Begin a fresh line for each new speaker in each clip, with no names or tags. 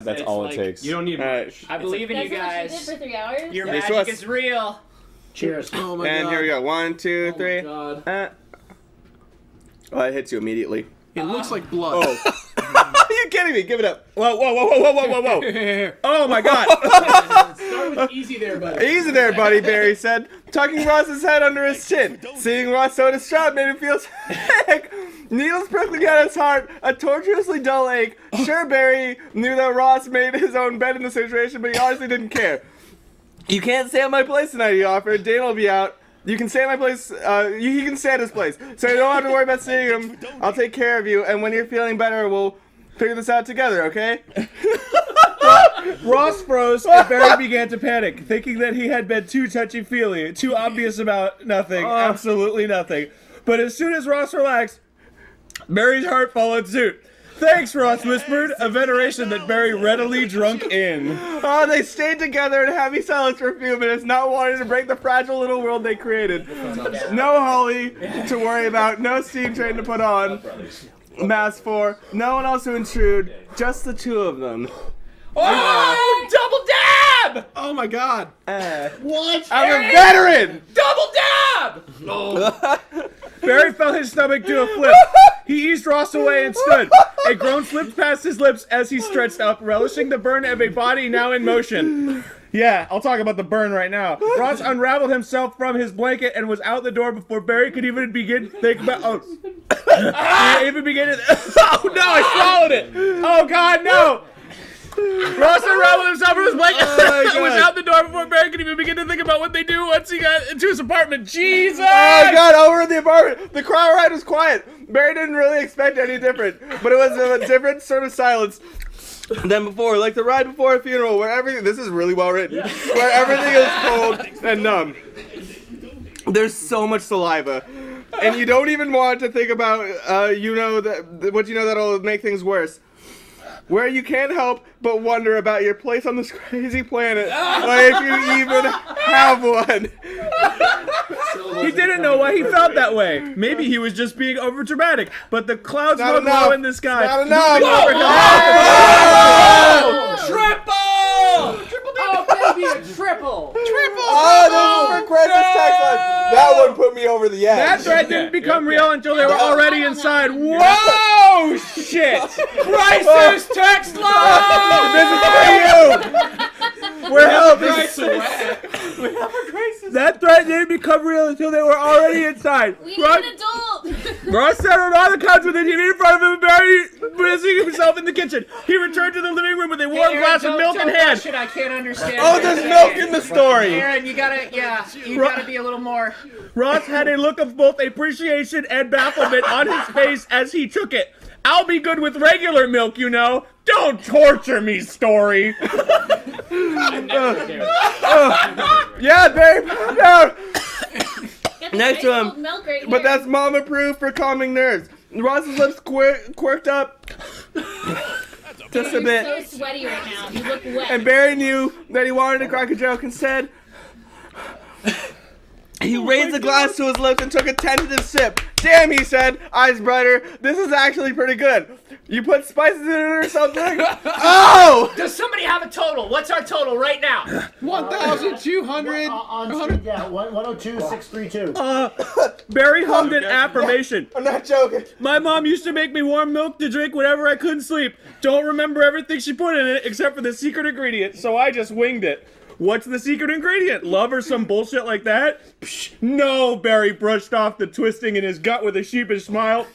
That's all it takes.
You don't need much.
I believe in you
That's
guys.
what she did for 3 hours?
Your
This
magic
was-
is real.
Cheers.
Oh my
And
god.
here we go. 1, 2, 3.
Oh my god.
Oh, it hits you immediately.
It looks like blood.
Oh. Are you kidding me? Give it up. Whoa, whoa, whoa, whoa, whoa, whoa, whoa, whoa. Oh my god.
Start with easy there, buddy.
Easy there, buddy, Barry said, tucking Ross's head under his chin. Seeing Ross so distraught made him feel sick. Needles prickling at his heart, a tortuously dull ache. Sure, Barry knew that Ross made his own bed in the situation, but he honestly didn't care. You can't stay at my place tonight, he offered. Dane will be out. You can stay at my place, he can stay at his place. So you don't have to worry about seeing him. I'll take care of you, and when you're feeling better, we'll figure this out together, okay?
Ross froze, and Barry began to panic, thinking that he had been too touchy-feely, too obvious about nothing, absolutely nothing. But as soon as Ross relaxed, Barry's heart followed suit. Thanks, Ross whispered, a veneration that Barry readily drunk in.
Oh, they stayed together in heavy silence for a few minutes, not wanting to break the fragile little world they created. No Holly to worry about, no steam train to put on. Mask 4, no one else to intrude, just the two of them.
Oh, double dab!
Oh my god.
What?
I'm a veteran!
Double dab!
Barry felt his stomach do a flip. He eased Ross away and stood. A groan slipped past his lips as he stretched up, relishing the burn of a body now in motion. Yeah, I'll talk about the burn right now. Ross unraveled himself from his blanket and was out the door before Barry could even begin to think about. Oh, even begin to. Oh no! I swallowed it. Oh God, no! Ross unraveled himself from his blanket and was out the door before Barry could even begin to think about what they do once he got into his apartment. Jesus!
Oh god, over in the apartment, the crowd ride was quiet. Barry didn't really expect any different, but it was a different sort of silence than before, like the ride before a funeral where everything, this is really well written, where everything is cold and numb. There's so much saliva, and you don't even want to think about, that'll make things worse. Where you can't help but wonder about your place on this crazy planet, like if you even have one.
He didn't know why he felt that way. Maybe he was just being overdramatic, but the clouds
Not
hung
enough.
low in the sky.
Not enough.
Triple! Oh, baby, a triple!
Oh, this is for Christmas text line. That one put me over the edge.
That threat didn't become real until they were already inside. Whoa! Shit!
Crisis text line!
This is for you. We're helping.
That threat didn't become real until they were already inside.
We need an adult!
Ross sat on the couch with the TV in front of him and Barry busying himself in the kitchen. He returned to the living room with a warm glass of milk in hand.
Shit, I can't understand.
Oh, there's milk in the story.
Aaron, you gotta be a little more.
Ross had a look of both appreciation and bafflement on his face as he took it. I'll be good with regular milk, you know. Don't torture me, story.
Yeah, babe. No.
Get
Next
ice
to him.
cold milk right
But
here.
that's mom approved for calming nerves. Ross's lips quirked up just a
You're
bit.
so sweaty right now. You look wet.
And Barry knew that he wanted to crack a joke instead. He raised the glass to his lips and took a tentative sip. Damn, he said, eyes brighter. This is actually pretty good. You put spices in it or something? Oh!
Does somebody have a total? What's our total right now?
1,200.
On speed, yeah, 102,632.
Barry hummed an affirmation.
I'm not joking.
My mom used to make me warm milk to drink whenever I couldn't sleep. Don't remember everything she put in it except for the secret ingredient, so I just winged it. What's the secret ingredient? Love or some bullshit like that? Psh, no, Barry brushed off the twisting in his gut with a sheepish smile.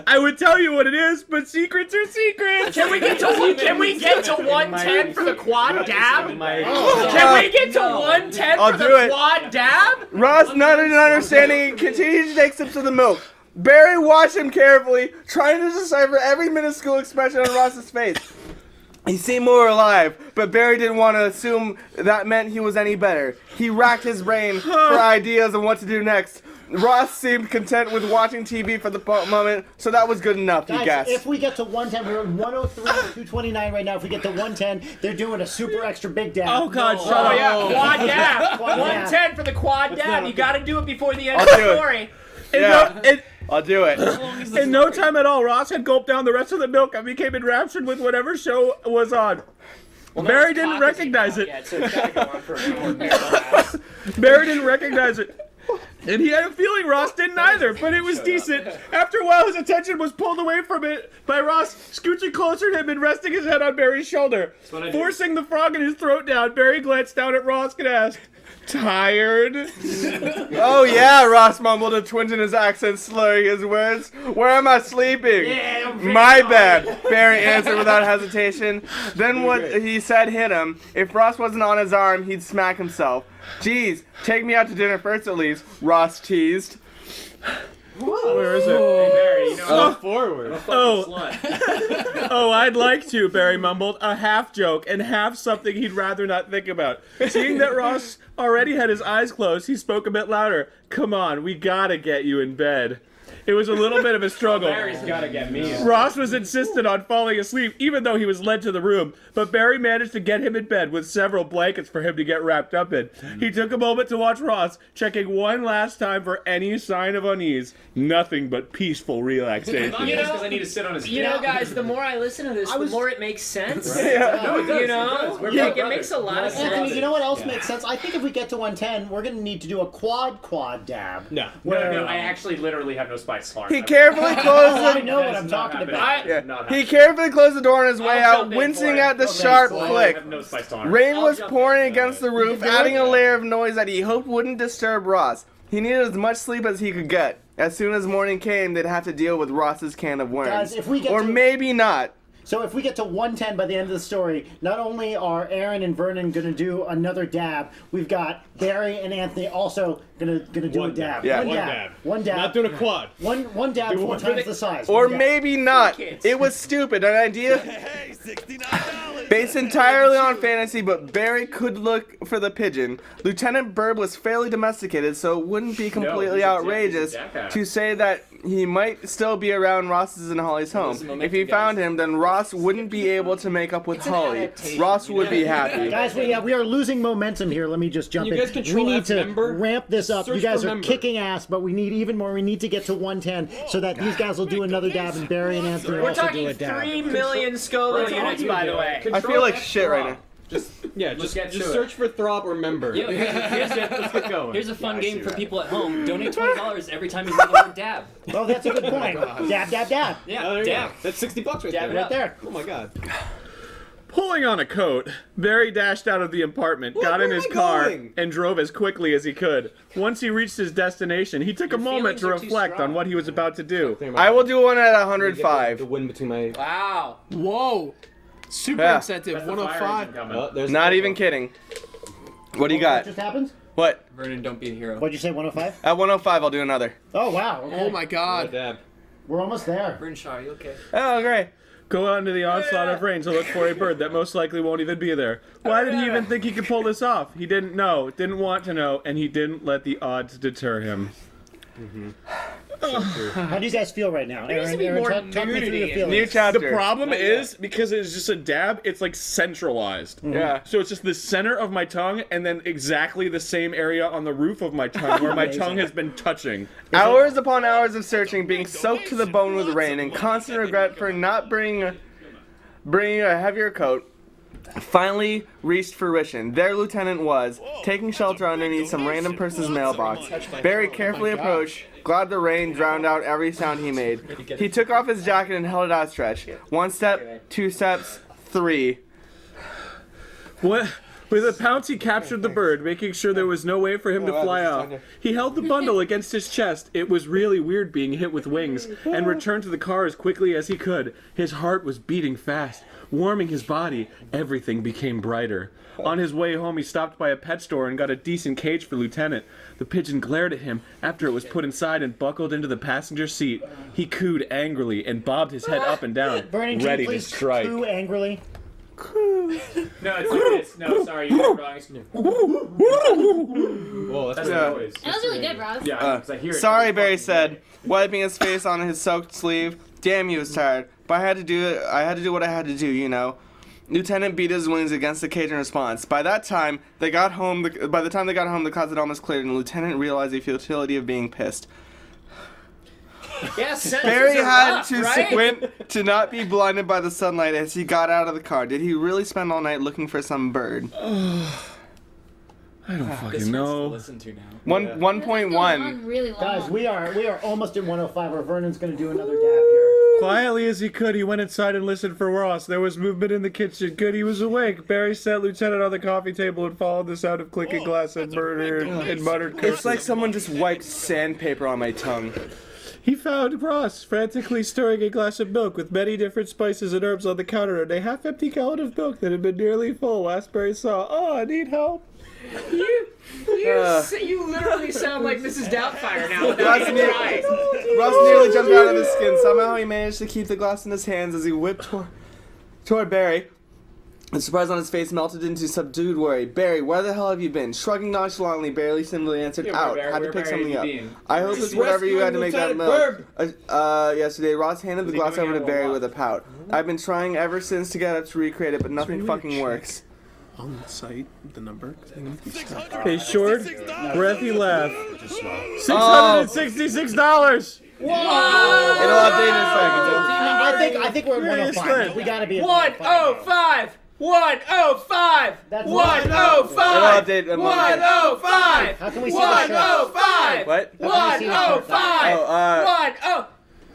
I would tell you what it is, but secrets are secrets.
Can we get to 110 for the quad dab? Can we get to 110
I'll
for
do
the
it.
quad dab?
Ross, nodded in understanding, continued to take sips of the milk. Barry watched him carefully, trying to decipher every minuscule expression on Ross's face. He seemed more alive, but Barry didn't want to assume that meant he was any better. He racked his brain for ideas on what to do next. Ross seemed content with watching TV for the moment, so that was good enough, he
Guys,
guessed.
if we get to 110, we're at 103, 229 right now. If we get to 110, they're doing a super extra big dab.
Oh, God, shut
Oh
up.
yeah, quad dab.
Quad dab.
110 for the quad dab. You gotta do it before the end
I'll
of
do
the
it.
story.
Yeah. I'll do it.
In no time at all, Ross had gulped down the rest of the milk and became enraptured with whatever show was on. Barry didn't recognize it.
Yet, so it's gotta go on for a few more minutes.
Barry didn't recognize it. And he had a feeling Ross didn't either, but it was decent. After a while, his attention was pulled away from it by Ross scooching closer to him and resting his head on Barry's shoulder. Forcing the frog in his throat down, Barry glanced down at Ross and asked, "Tired?"
Oh yeah, Ross mumbled, a twinge in his accent, slurring his words. Where am I sleeping? My bed, Barry answered without hesitation. Then what he said hit him. If Ross wasn't on his arm, he'd smack himself. Geez, take me out to dinner first at least, Ross teased.
Where is it?
Hey, Barry, you know,
Forward.
Oh, I'd like to, Barry mumbled, a half joke and half something he'd rather not think about. Seeing that Ross already had his eyes closed, he spoke a bit louder. Come on, we gotta get you in bed. It was a little bit of a struggle.
Barry's gotta get me.
Ross was insistent on falling asleep, even though he was led to the room, but Barry managed to get him in bed with several blankets for him to get wrapped up in. He took a moment to watch Ross, checking one last time for any sign of unease. Nothing but peaceful relaxation.
You know, I need to sit on his. You know, guys, the more I listen to this, the more it makes sense.
Yeah.
No, it does. You know, it makes a lot of sense.
Anthony, you know what else makes sense? I think if we get to 110, we're going to need to do a quad dab.
No.
No, I actually literally have no spice tolerance.
He carefully closed
I
the
know what I'm talking about.
He carefully closed the door on his way out, wincing at the sharp flick. Rain was pouring against the roof, adding a layer of noise that he hoped wouldn't disturb Ross. He needed as much sleep as he could get. As soon as morning came, they'd have to deal with Ross's can of worms.
Guys, if we get
or
to-
maybe not.
So if we get to 110 by the end of the story, not only are Arin and Vernon going to do another dab, we've got Barry and Anthony also going to do a dab.
Yeah.
One dab.
Not doing a quad.
One dab, 4 times the size.
Or
One dab.
maybe not. It was stupid. An idea based entirely on fantasy, but Barry could look for the pigeon. Lieutenant Bird was fairly domesticated, so it wouldn't be completely outrageous to say that he might still be around Ross's and Holly's home. If he found him, then Ross wouldn't be able to make up with Holly. Ross would be happy.
Guys, we are losing momentum here. Let me just jump
You
in.
guys control
We need
F
to
member?
ramp this up.
Search
You guys
for
are
member.
kicking ass, but we need even more. We need to get to 110 so that these guys will do another dab and Barry and Anthony
We're
also do
talking
a dab.
3 million Scoville units, by the way.
I feel like shit right now.
Just
get to it.
search for Throb or member.
Let's get going.
Here's a fun game for people at home. Donate $20 every time you hear the word dab.
Oh, that's a good point. Dab, dab, dab.
Yeah,
Oh, there you
dab.
go. That's $60 right
Dab
there.
it
Right there.
Oh my god.
Pulling on a coat, Barry dashed out of the apartment, got in
where
his
am I
car,
going?
and drove as quickly as he could. Once he reached his destination, he took a moment to
feelings are too
reflect on
strong.
what he was about to do.
I will do one at
The
105.
win between my.
Wow.
Whoa. Super
Yeah.
incentive. 105.
Oh,
There's
Not even kidding. What do you
What
got?
just happened?
What?
Vernon, don't be a hero.
What'd you say, 105?
At 105, I'll do another.
Oh, wow. Okay.
Oh my god. Dab.
We're almost there.
Vernon Shaw, are you okay?
Oh, great.
Go out into the onslaught of rain to look for a bird that most likely won't even be there. Why did he even think he could pull this off? He didn't know, didn't want to know, and he didn't let the odds deter him.
How do you guys feel right now?
needs to
Aaron,
be more
talk me through
nudity
your
in
feelings.
New chapter.
The problem is, because it's just a dab, it's like centralized.
Yeah.
So it's just the center of my tongue and then exactly the same area on the roof of my tongue where my tongue has been touching.
Hours upon hours of searching, being soaked to the bone with rain, and constant regret for not bringing a heavier coat, finally reached fruition. There Lieutenant was, taking shelter underneath some random person's mailbox. Barry carefully approached, glad the rain drowned out every sound he made. He took off his jacket and held it outstretched. 1 step, 2 steps, 3.
What? With a pounce, he captured the bird, making sure there was no way for him to fly off. He held the bundle against his chest. It was really weird being hit with wings, and returned to the car as quickly as he could. His heart was beating fast, warming his body. Everything became brighter. On his way home, he stopped by a pet store and got a decent cage for Lieutenant. The pigeon glared at him after it was put inside and buckled into the passenger seat. He cooed angrily and bobbed his head up and down,
Vernon, can
ready
you
to
please
strike.
coo angrily?
No, it's like this. No, sorry, you got it wrong. It's
Whoa, that's
Yeah.
the noise.
That was really good, Ross.
Yeah, because I hear it.
Sorry, Barry said, wiping his face on his soaked sleeve. Damn, he was tired. But I had to do it. I had to do what I had to do, you know. Lieutenant beat his wings against the cage in response. By the time they got home, the clouds had almost cleared, and the lieutenant realized the futility of being pissed.
Yeah, sentences
Barry
are
had
rough,
to
right?
squint to not be blinded by the sunlight as he got out of the car. Did he really spend all night looking for some bird?
I don't
This
fucking
one's to
know.
listen to now.
1.1.
Really long.
Guys, we are almost at 105 where Vernon's gonna do another dab here.
Quietly as he could, he went inside and listened for Ross. There was movement in the kitchen. Good, he was awake. Barry sat Lieutenant on the coffee table and followed the sound of clicking glass and muttered curses.
It's like someone just wiped sandpaper on my tongue.
He found Ross frantically stirring a glass of milk with many different spices and herbs on the counter and a half-empty gallon of milk that had been nearly full. Last Barry saw, "Oh, I need help."
You literally sound like Mrs. Doubtfire now.
Ross nearly jumped out of his skin. Somehow he managed to keep the glass in his hands as he whipped toward Barry. The surprise on his face melted into subdued worry. "Barry, where the hell have you been?" Shrugging nonchalantly, Barry simply answered, "Out. Had to pick something up. I hope it's whatever you had to make that milk." Yesterday, Ross handed the glass over to Barry with a pout. "I've been trying ever since to get up to recreate it, but nothing fucking works."
On the site, the number. A short, breathy laugh. $666.
It'll update in a second.
I think we're at 105. We gotta be at
105! 105!
That's
105!
It'll update in a
105!
How can we see the shirt?
105!
What?
How can we see the shirt?
105!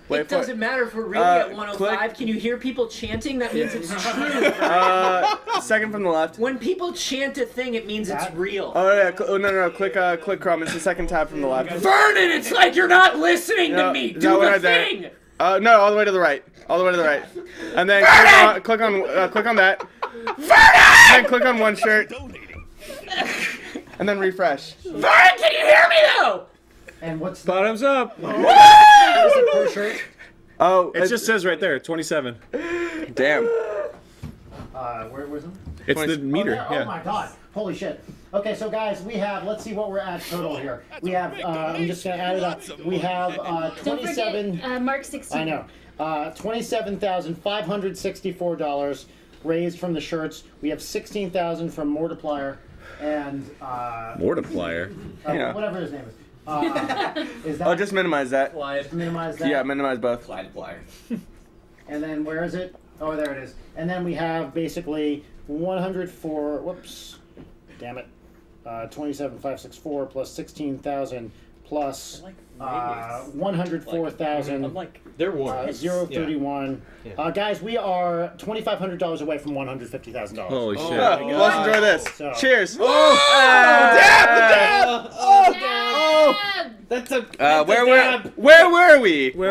Wait
It
for it.
doesn't matter if we're really at 105.
click.
Can you hear people chanting? That means it's true.
Second from the left.
When people chant a thing, it means it's real.
Oh yeah, no, click Chrome. It's the second tab from the left.
Vernon, it's like you're not listening to me.
no,
Do
we're
the
not there.
thing.
No, all the way to the right. All the way to the right. And then click on that. And then click on one shirt. And then refresh.
Vernon, can you hear me though?
And what's the
Bottoms up.
what is it per shirt?
Oh,
It just says right there, 27.
damn.
Where's it?
It's the meter,
Oh
yeah.
my god. Holy shit. Okay, so guys, we have, let's see what we're at total here. We have, I'm just going to add it up. We have
Don't
27,
forget Mark 16.
I know, $27,564 raised from the shirts. We have $16,000 from Multiplier and
Mortiplier.
Yeah.
whatever his name is. Is that,
Oh, just minimize that.
minimize that?
Yeah, minimize both.
And then where is it? Oh, there it is. And then we have basically 104. Whoops, damn it. 27,564 plus 16,000 plus 104,000.
They're warm.
031. Guys, we are $2,500 away from $150,000.
Holy shit.
Let's enjoy this.
So-
Cheers.
Dab!
That's a.
Where were we?
Where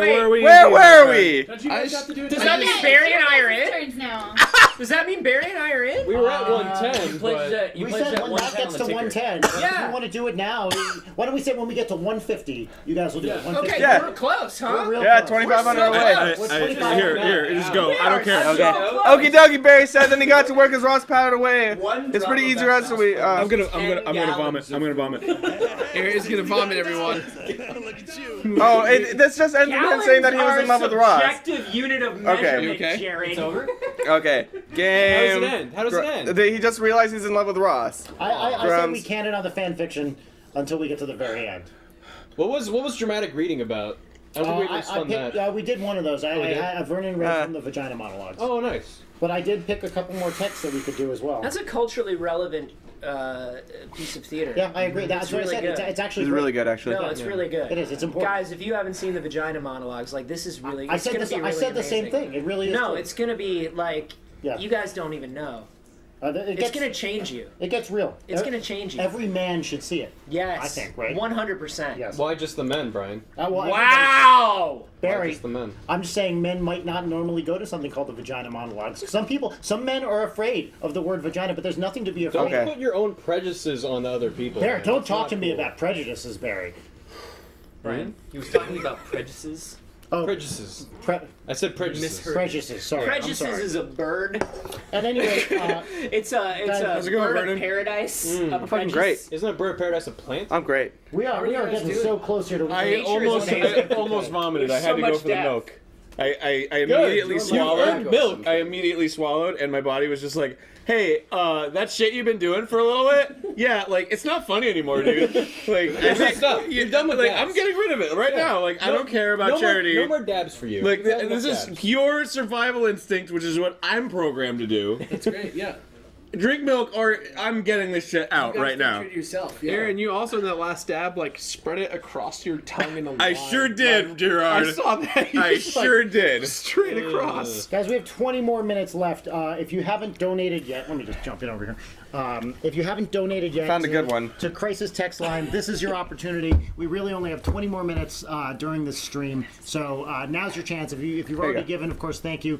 were we?
Where were we?
Does that mean Barry and I are in?
Turns now.
Does that mean Barry and I are in?
We were at 110.
You pledged at,
We said when that
110
gets
on
to
the ticker.
110. If
Yeah.
you want to do it now, why don't we say when we get to 150, you guys will do it. 150.
Okay,
Yeah.
we're close, huh?
We're real
Yeah,
close.
2,500
We're
away.
so
Here, just go. I don't care.
Okay. Okie dokie, Barry said. Then he got to work as Ross powdered away. It's pretty easy, Ross. So we.
I'm gonna vomit. I'm gonna vomit.
Aaron's gonna vomit, everyone.
Oh, this just ended with him saying that he was in love with Ross.
Subjective unit of measurement,
Okay.
Jared.
It's over?
Okay. Game.
How does it end?
He just realized he's in love with Ross.
I said we
Grumps.
can't on the fan fiction until we get to the very end.
What was dramatic reading about? I don't think we spun that.
We did one of those. I
did?
had Vernon read from the Vagina Monologues.
Oh, nice.
But I did pick a couple more texts that we could do as well.
That's a culturally relevant piece of theater.
Yeah, I agree. That's
It's
what
really
I said.
good.
It's actually
It's
great.
really good, actually.
No, it's really good.
It is. It's important.
Guys, if you haven't seen the Vagina Monologues, like this is really.
I
it's
said
gonna
this.
be
I
really
said the same
amazing.
thing. It really is.
No,
good.
it's gonna be like.
Yeah.
You guys don't even know.
It's
Gonna change you.
It gets real.
It's gonna change you.
Every man should see it.
Yes.
I think, right?
100%.
Yes.
Why just the men, Brian?
Well,
Wow.
Why
Barry,
just the men?
I'm just saying men might not normally go to something called the Vagina Monologues. Some men are afraid of the word vagina, but there's nothing to be afraid
Don't
of.
put your own prejudices on other people.
Barry,
man.
don't
That's
talk
not
to me
cool.
about prejudices, Barry.
Brian. Hmm? He was talking about prejudices.
Oh,
Prejudices. I said prejudices.
prejudices. Sorry,
Prejudices
I'm sorry.
is a bird.
And anyway,
It's a
how's
it going,
bird
Vernon?
of paradise.
Mm.
A
I'm fucking
prejudice.
great.
Isn't a bird of paradise a plant?
I'm great.
we are
you guys
getting
doing?
so close here to.
I
Nature is
almost
amazing.
vomited. I
There's
had
so
to go
much
for the
depth.
milk. I immediately swallowed.
Milk.
I immediately swallowed, and my body was just like, "Hey, that shit you've been doing for a little bit, yeah, like it's not funny anymore, dude. Like, I think
You're done with
like
dabs.
I'm getting rid of it right now. Like, I don't care about
no
charity.
No more dabs for you.
Like,
You've had
this
enough
is
dabs.
pure survival instinct, which is what I'm programmed to do.
It's great. Yeah.
Drink milk, or I'm getting this shit out right now.
Yourself. Yeah.
Aaron, you also in that last dab like spread it across your tongue in a line.
I sure did,
Like,
Gerard.
I saw that. You
I
just,
sure
like,
did.
straight across.
Guys, we have 20 more minutes left. If you haven't donated yet, let me just jump in over here. If you haven't donated yet
Found a good one.
to Crisis Text Line, this is your opportunity. We really only have 20 more minutes during this stream, so now's your chance. If you've already given, of course, thank you.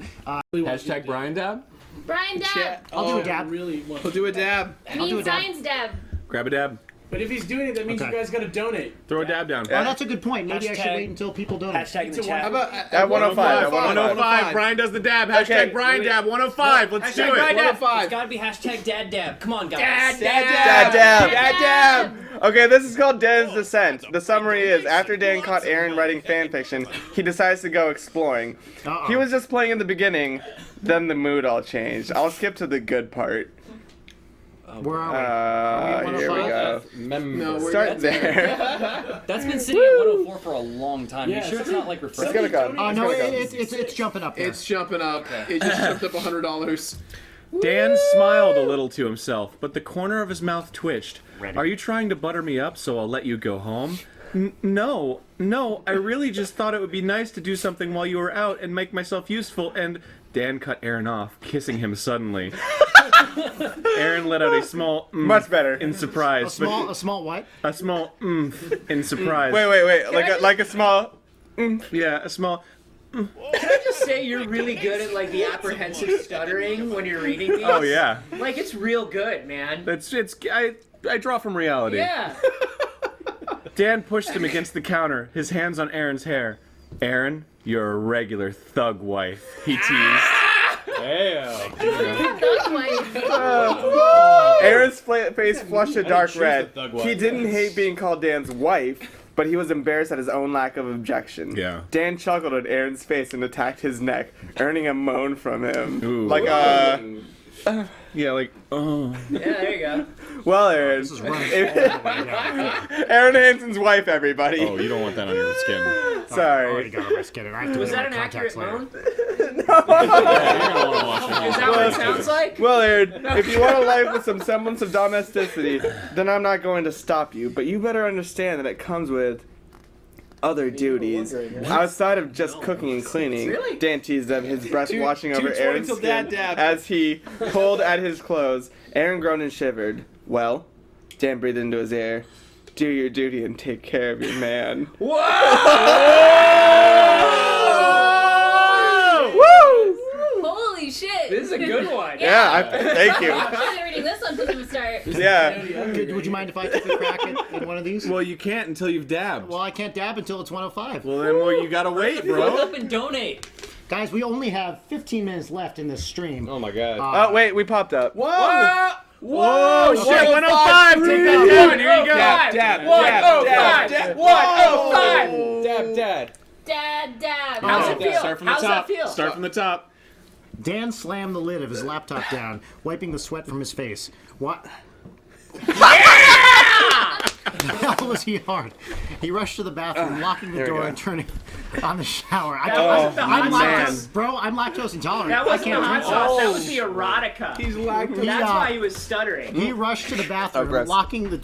Hashtag Brian Dab.
Brian dab.
I'll do a dab.
Really
We'll do a dab.
I
I'll do
mean
a dab.
science dab.
Grab a dab.
But if he's doing it, that means
Okay.
you guys got to donate.
Throw a dab down.
Oh, that's a good point. Maybe I should
Hashtag-
wait until people donate.
Hashtag in the chat.
How about
At 105. At
105. Brian does the dab. Hashtag
Okay.
Brian Dab 105. Let's do
Hashtag
it.
Brian Dab.
105.
It's gotta be hashtag Dad Dab. Come on, guys.
Dad
Dad
dab.
dab.
Dad dab.
Okay, this is called Dan's Descent. The summary is, after Dan caught Arin writing fanfiction, he decides to go exploring.
Uh-oh.
He was just playing in the beginning, then the mood all changed. I'll skip to the good part.
Where are we?
Here we go.
No, we're
Start there.
That's been sitting at 104 for a long time. You sure it's not like
It's
refreshing?
gonna go.
Oh, no,
It's gonna go.
it's jumping up there.
It's jumping up. It just jumped up $100.
Dan smiled a little to himself, but the corner of his mouth twitched.
Ready.
Are you trying to butter me up so I'll let you go home? No, I really just thought it would be nice to do something while you were out and make myself useful, and Dan cut Arin off, kissing him suddenly. Arin let out a small
Much better.
in surprise,
a small what?
but a small in surprise.
Wait. Like a small.
Yeah, a small.
Can I just say you're really good at like the apprehensive stuttering when you're reading these?
Oh yeah,
Like it's real good, man.
I draw from reality.
Yeah.
Dan pushed him against the counter, his hands on Aaron's hair. Arin, you're a regular thug wife, he teased.
Thug wife.
Aaron's face flushed a dark red.
thug wife.
He didn't hate being called Dan's wife, but he was embarrassed at his own lack of objection.
Yeah.
Dan chuckled at Aaron's face and attacked his neck, earning a moan from him.
Ooh.
Like
Yeah, like, oh.
Yeah, there you go.
well, Aaron.
This is running.
Aaron Hanson's wife, everybody.
Oh, you don't want that on your skin.
Already
Sorry.
got over skin. I have to
Was
wear
that an
my
accurate
contacts later.
moan?
Yeah, you're gonna want to watch it.
Is that what it sounds like?
Well, Aaron, if you want a life with some semblance of domesticity, then I'm not going to stop you. But you better understand that it comes with other duties outside of just cooking and cleaning.
Really?
Dan teased of his breath washing over
2:20
Aaron's
till
skin
Dad dab.
as he pulled at his clothes. Aaron groaned and shivered. Well, Dan breathed into his ear. Do your duty and take care of your man.
Whoa!
Holy shit.
This is a good one.
Thank you.
I'm probably reading this one from the start.
Yeah.
Would you mind if I took a crack at one of these?
Well, you can't until you've dabbed.
Well, I can't dab until it's 105.
Well, then you gotta wait,
Look
bro.
up and donate.
Guys, we only have 15 minutes left in this stream.
Oh my god.
Oh, wait, we popped up.
Whoa!
Whoa, shit, 105! Take that down, here you go.
Dab, dab, dab,
105.
dab,
105.
Dab, dad.
Dad, dab.
How's it feel?
Start from the
How's
top.
that feel?
Start from the top.
Dan slammed the lid of his laptop down, wiping the sweat from his face. What? How was he hard? He rushed to the bathroom, locking the
Here we
door
go.
and turning on the shower.
wasn't the
I'm
hot
lactose, bro. I'm lactose intolerant.
That
I
wasn't the
can't
hot
drink
sauce.
that.
That was the erotica.
He's lactose.
That's
Yeah.
why he was stuttering.
He rushed to the bathroom,
gross.
locking the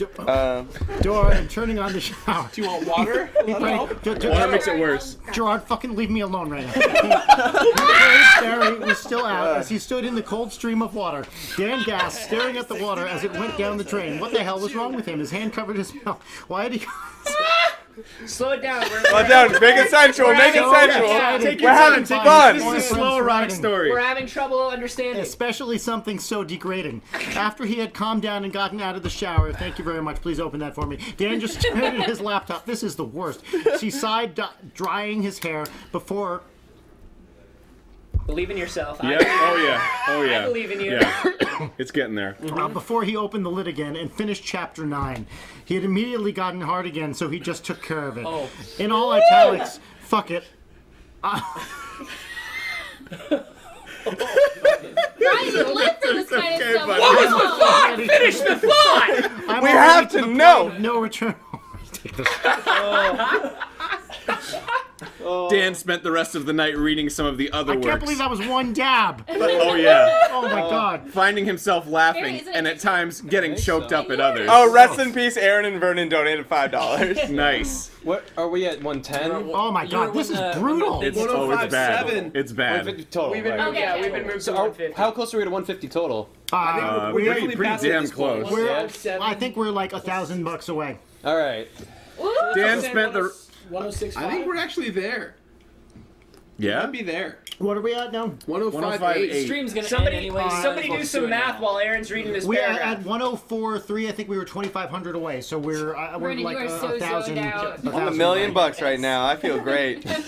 door and turning on the shower.
Do you want water?
Water makes it worse.
Gerard, fucking leave me alone right now. Barry was still out as he stood in the cold stream of water. Dan gasped, staring at the water as it went down the drain. What the hell was wrong with him? His hand covered his mouth. Why had he...
Slow it down.
Slow down. Make it sensual. Make it sensual.
Take
We're having
time.
fun.
This is a slow rock story.
We're having trouble understanding.
Especially something so degrading. After he had calmed down and gotten out of the shower, thank you very much, please open that for me. Dan just stared at his laptop. This is the worst. She sighed, drying his hair before...
Believe in yourself.
Yeah. Oh yeah. Oh yeah.
I believe in you.
Yeah. It's getting there.
Before he opened the lid again and finished chapter 9. He had immediately gotten hard again, so he just took care of it.
Oh.
In all italics, fuck it.
Ryan, you live for this kind of stuff.
What was the thought? Finish the thought!
I'm
We
already
have to
the point
know.
of no return. Take this.
Dan spent the rest of the night reading some of the other
I
works.
can't believe that was one dab.
Oh yeah.
Oh my god.
Finding himself laughing
Isn't it-
and at times getting choked up at others.
Oh, rest in peace, Arin and Vernon donated $5.
Nice.
What are we at? 110.
Oh my god, this is brutal.
It's it's bad. It's bad.
150 total.
We've been,
right?
Okay.
yeah, we've been moved to
So
150.
how close are we to 150 total?
Pretty damn close.
I think we're like $1,000 away.
All right.
Woo!
Dan spent the
106. I think we're actually there.
yeah.
Might be there.
What are we at now?
105.8.
Stream's gonna
Somebody,
end anyway.
somebody do some math while Aaron's reading this
We are
paragraph.
at 104.3. I think we were 2,500 away. So we're
Vernon,
like
you are so
1,000.
zoned out.
I'm $1,000,000 right now. I feel great. I'm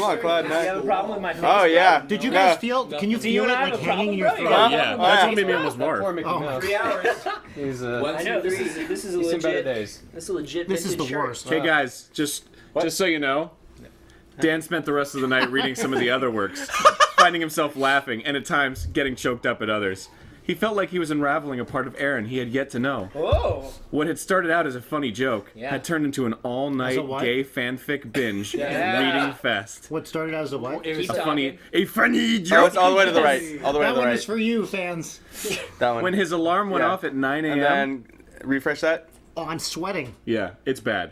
on cloud
Do you have a
nine.
problem with my face?
Oh yeah.
Did you
Yeah.
guys feel? Can you
Do you
feel
and
it
I have
like
a problem,
hanging in your
bro?
throat?
Oh
Yeah.
yeah. That's
Oh,
what made me almost
Poor
barf.
Mickey
Oh.
Mouse.
3 hours.
He's
I know, this is a
he's seen better
legit,
days.
this is a legit
This is the
vintage shirt.
worst.
Hey guys, just so you know, Dan spent the rest of the night reading some of the other works, finding himself laughing and at times getting choked up at others. He felt like he was unraveling a part of Arin he had yet to know.
Whoa.
What had started out as a funny joke
Yeah.
had turned into an all-night
As a what?
gay fanfic binge
Yeah.
reading fest.
What started out as a what?
It was
A funny
Oh,
joke.
it's all the way to the right. All the way to
That
the
one
right.
is for you, fans.
That one.
When his alarm went
Yeah.
off at 9
and
a.m.
then refresh that.
Oh, I'm sweating.
Yeah, it's bad.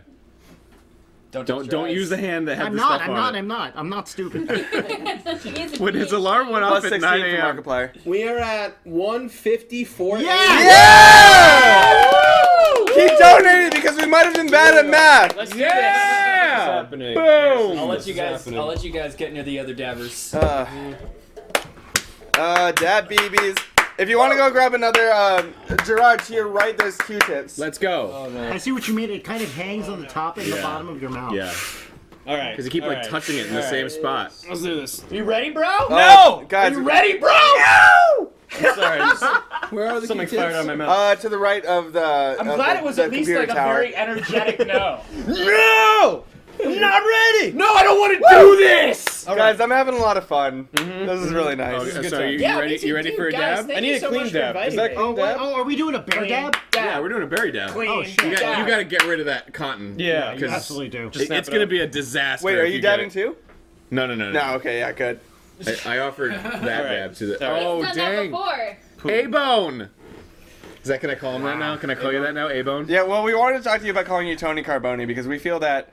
Don't
Don't use the hand that had
I'm
the
not.
stuff
I'm
on
not.
it.
I'm not. I'm not stupid.
When his alarm went off
Plus
at
16
9
for
a.m.
Markiplier.
We are at 154.
Yeah! Keep donating because we might have been bad at math.
Let's do
Yeah!
happening?
Boom!
I'll let you guys.
happening?
I'll let you guys get near the other dabbers.
Dad BBs. If you want to go grab another, Gerard, to your right, there's Q-tips.
Let's go.
Oh no.
I see what you mean. It kind of hangs on the top and the
Yeah.
bottom of your mouth.
Yeah,
All right.
because you keep like touching it in the same spot.
Let's do this.
this. You ready, bro?
No! Guys,
You ready, bro?
Sorry.
Where are the
Something
Q-tips?
fired out of my mouth.
to the right of the.
I'm
of
glad
the,
it was
the
at least
computer
like
tower.
a very energetic no.
No! I'm not ready.
No, I don't want to do this!
Guys, I'm having a lot of fun. This is really nice.
Oh,
good
so
time.
you
Yeah,
ready?
me too,
You ready
dude,
for a
guys,
dab?
thank
I need
you
a
so
clean
much for
dab. Is
inviting
that
me.
clean dab?
Oh, are we doing a bear dab?
Yeah, we're doing a berry dab.
Clean.
Oh, shit.
You got to get rid of that cotton.
Yeah,
You
because
absolutely do.
it's going to be a disaster.
Wait, are
if
you
get
dabbing
it.
too?
No.
No, okay, yeah, good.
I offered that dab to the.
Sorry.
Oh
He's done that
dang!
before.
A-Bone. Is that? Can I call him that now? Can I call you that now, A-Bone?
Yeah, well, we wanted to talk to you about calling you Tony Carboni because we feel that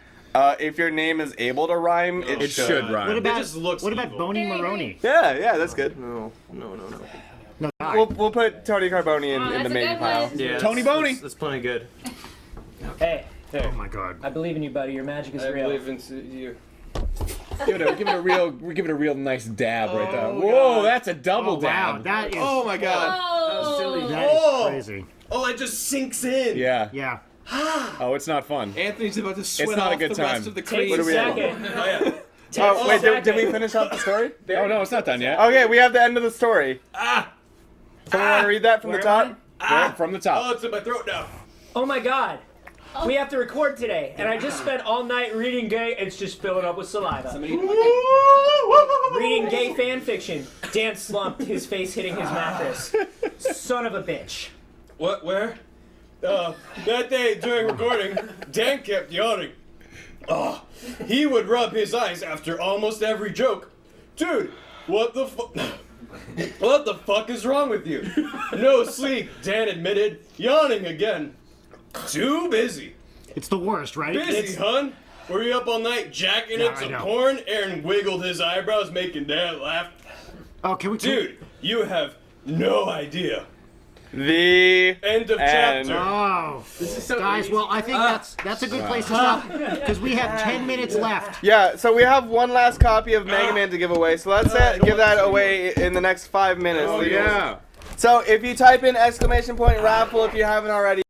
if your name is able to rhyme, it,
It should rhyme.
What about
just looks
what about
evil.
Boney Maroney?
Yeah, that's good.
No.
No, die.
We'll put Tony Carboni in
Oh,
the
that's a
maybe
good
pile.
one.
Yeah,
Tony Boney.
That's plenty good.
Hey,
Oh my god.
I believe in you, buddy. Your magic is
I
real.
believe in you.
Give it a real nice dab right there.
Oh,
Whoa,
God.
that's a double
Oh wow,
dab.
that is
Oh my god.
Oh.
that is crazy.
Oh, it just sinks in.
Yeah.
Yeah.
Oh, it's not fun.
Anthony's about to sweat
not a
off
good
the
time.
rest of the
Takes
cream.
What
a
are we at?
second.
Oh, yeah.
Oh, wait,
second.
did we finish off the story?
Oh no, it's not done yet.
Okay, we have the end of the story.
Ah!
Someone want to read that from the
Where
top?
am
Right from the
Oh,
top.
it's in my throat now.
Oh my god. We have to record today, and I just spent all night reading gay. It's just filling up with saliva. Reading gay fan fiction. Dan slumped, his face hitting his mattress. Son of a bitch.
What? Where? That day during recording, Dan kept yawning. Oh, he would rub his eyes after almost every joke. Dude, what the fuck? What the fuck is wrong with you? No sleep, Dan admitted, yawning again. Too busy.
It's the worst, right?
Busy, hun? Were you up all night jacking
Yeah,
it
I
to
know.
porn? Aaron wiggled his eyebrows, making Dad laugh.
Oh, can we?
Dude, you have no idea.
The
End of
And-
chapter.
Oh,
This is so
guys.
easy.
Well, I think that's a good place to stop because we have 10 minutes left.
Yeah, so we have one last copy of Mega Man to give away, so let's give that away in the next 5 minutes.
Oh yeah.
So if you type in !raffle if you haven't already.